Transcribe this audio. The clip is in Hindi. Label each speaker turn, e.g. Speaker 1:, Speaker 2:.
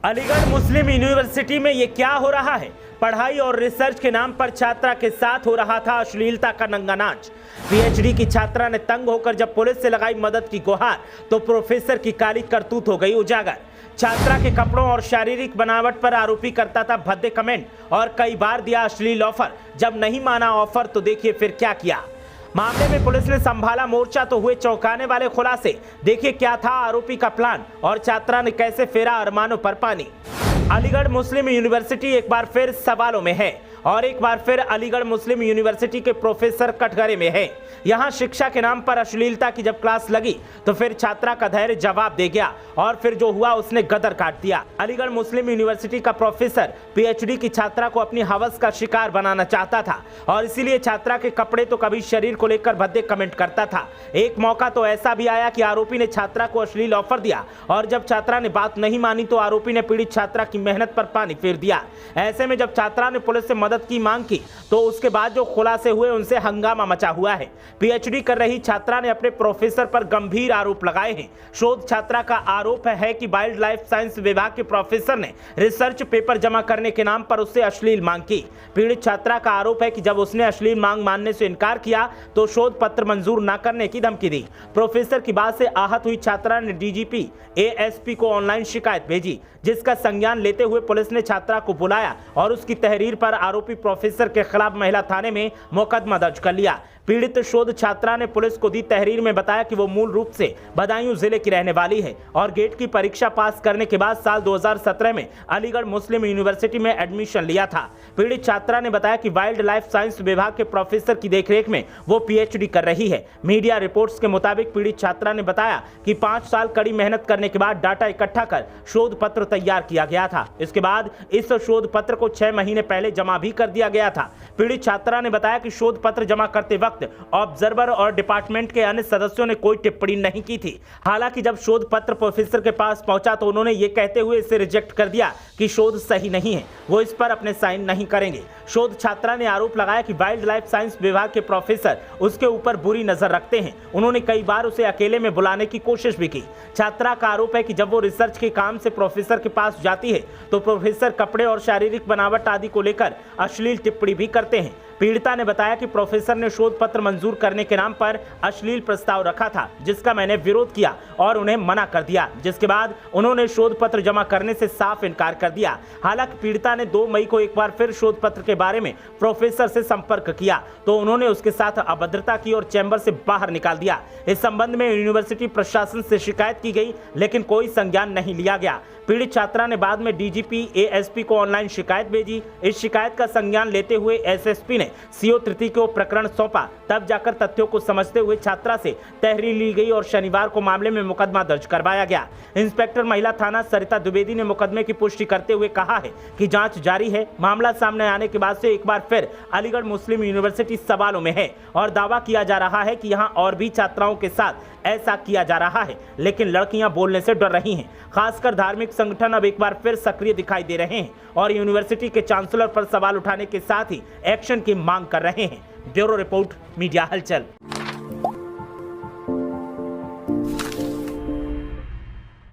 Speaker 1: अलीगढ़ मुस्लिम यूनिवर्सिटी में ये क्या हो रहा है? पढ़ाई और रिसर्च के नाम पर छात्रा के साथ हो रहा था अश्लीलता का नंगा नाच। पीएचडी की छात्रा ने तंग होकर जब पुलिस से लगाई मदद की गुहार तो प्रोफेसर की काली करतूत हो गई उजागर। छात्रा के कपड़ों और शारीरिक बनावट पर आरोपी करता था भद्दे कमेंट और कई बार दिया अश्लील ऑफर। जब नहीं माना ऑफर तो देखिए फिर क्या किया। मामले में पुलिस ने संभाला मोर्चा तो हुए चौंकाने वाले खुलासे। देखिए क्या था आरोपी का प्लान और छात्रा ने कैसे फेरा अरमानों पर पानी। अलीगढ़ मुस्लिम यूनिवर्सिटी एक बार फिर सवालों में है और एक बार फिर अलीगढ़ मुस्लिम यूनिवर्सिटी के प्रोफेसर कटघरे में है। यहां शिक्षा के नाम पर अश्लीलता की जब क्लास लगी तो फिर छात्रा का धैर्य जवाब दे गया और फिर जो हुआ उसने गदर काट दिया। अलीगढ़ मुस्लिम यूनिवर्सिटी का प्रोफेसर पीएचडी की छात्रा को अपनी हवस का शिकार बनाना चाहता था और इसीलिए छात्रा के कपड़े तो कभी शरीर को लेकर भद्दे कमेंट करता था। एक मौका तो ऐसा भी आया कि आरोपी ने छात्रा को अश्लील ऑफर दिया और जब छात्रा ने बात नहीं मानी तो आरोपी ने पीड़ित छात्रा की मेहनत पर पानी फेर दिया। ऐसे में जब छात्रा ने पुलिस से मदद की मांग की तो उसके बाद जो खुलासे हुए उनसे हंगामा मचा हुआ है। पीएचडी कर रही छात्रा ने अपने प्रोफेसर पर गंभीर आरोप लगाए हैं। शोध छात्रा का आरोप है कि वाइल्ड लाइफ साइंस विभाग के प्रोफेसर ने रिसर्च पेपर जमा करने के नाम पर उससे अश्लील मांग की। पीड़ित छात्रा का आरोप है कि जब उसने अश्लील मांग मानने से इनकार किया तो शोध पत्र मंजूर न करने की धमकी दी। प्रोफेसर की बात से आहत हुई छात्रा ने डीजीपी एएसपी को ऑनलाइन शिकायत भेजी, जिसका संज्ञान लेते हुए पुलिस ने छात्रा को बुलाया और उसकी तहरीर पर आरोपी प्रोफेसर के खिलाफ महिला थाने में मुकदमा दर्ज कर लिया। पीड़ित शोध छात्रा ने पुलिस को दी तहरीर में बताया कि वो मूल रूप से बदायूं जिले की रहने वाली है और गेट की परीक्षा पास करने के बाद साल 2017 में अलीगढ़ मुस्लिम यूनिवर्सिटी में एडमिशन लिया था। पीड़ित छात्रा ने बताया कि वाइल्ड लाइफ साइंस विभाग के प्रोफेसर की देखरेख में वो पीएचडी कर रही है। मीडिया रिपोर्ट्स के मुताबिक पीड़ित छात्रा ने बताया कि 5 साल कड़ी मेहनत करने के बाद डाटा इकट्ठा कर शोध पत्र तैयार किया गया था। इसके बाद इस शोध पत्र को 6 महीने पहले जमा भी कर दिया गया था। पीड़ित छात्रा ने बताया कि शोध पत्र जमा करते वक्त ऑब्जर्वर और डिपार्टमेंट के अन्य सदस्यों ने कोई टिप्पणी नहीं की थी। हालांकि जब शोध पत्र प्रोफेसर के पास पहुंचा तो उन्होंने ये कहते हुए इसे रिजेक्ट कर दिया कि शोध सही नहीं है, वो इस पर अपने साइन नहीं करेंगे। शोध छात्रा ने आरोप लगाया कि वाइल्ड लाइफ साइंस विभाग के प्रोफेसर उसके ऊपर बुरी नजर रखते हैं। उन्होंने कई बार उसे अकेले में बुलाने की कोशिश भी की। छात्रा का आरोप है कि जब वो रिसर्च के काम से प्रोफेसर के पास जाती है तो प्रोफेसर कपड़े और शारीरिक बनावट आदि को लेकर अश्लील टिप्पणी भी करते हैं। पीड़िता ने बताया कि प्रोफेसर ने शोध पत्र मंजूर करने के नाम पर अश्लील प्रस्ताव रखा था, जिसका मैंने विरोध किया और उन्हें मना कर दिया, जिसके बाद उन्होंने शोध पत्र जमा करने से साफ इनकार कर दिया। हालांकि पीड़िता ने 2 मई को एक बार फिर शोध पत्र के बारे में प्रोफेसर से संपर्क किया तो उन्होंने उसके साथ अभद्रता की और चैम्बर से बाहर निकाल दिया। इस संबंध में यूनिवर्सिटी प्रशासन से शिकायत की गई लेकिन कोई संज्ञान नहीं लिया गया। पीड़ित छात्रा ने बाद में डीजीपी एएसपी को ऑनलाइन शिकायत भेजी। इस शिकायत का संज्ञान लेते हुए एसएसपी ने सीओ तृतीय को प्रकरण सौंपा। तब जाकर तथ्यों को समझते हुए छात्रा से तहरीर ली गई और शनिवार को मामले में मुकदमा दर्ज करवाया गया। इंस्पेक्टर महिला थाना सरिता द्विवेदी ने मुकदमे की पुष्टि करते हुए कहा है कि जांच जारी है। मामला सामने आने के बाद से एक बार फिर अलीगढ़ मुस्लिम यूनिवर्सिटी सवालों में है और दावा किया जा रहा है कि यहाँ और भी छात्राओं के साथ ऐसा किया जा रहा है, लेकिन लड़कियां बोलने से डर रही हैं। खासकर धार्मिक संगठन अब एक बार फिर सक्रिय दिखाई दे रहे हैं और यूनिवर्सिटी के चांसलर पर सवाल उठाने के साथ ही एक्शन की मांग कर रहे हैं। ब्यूरो रिपोर्ट, मीडिया हलचल।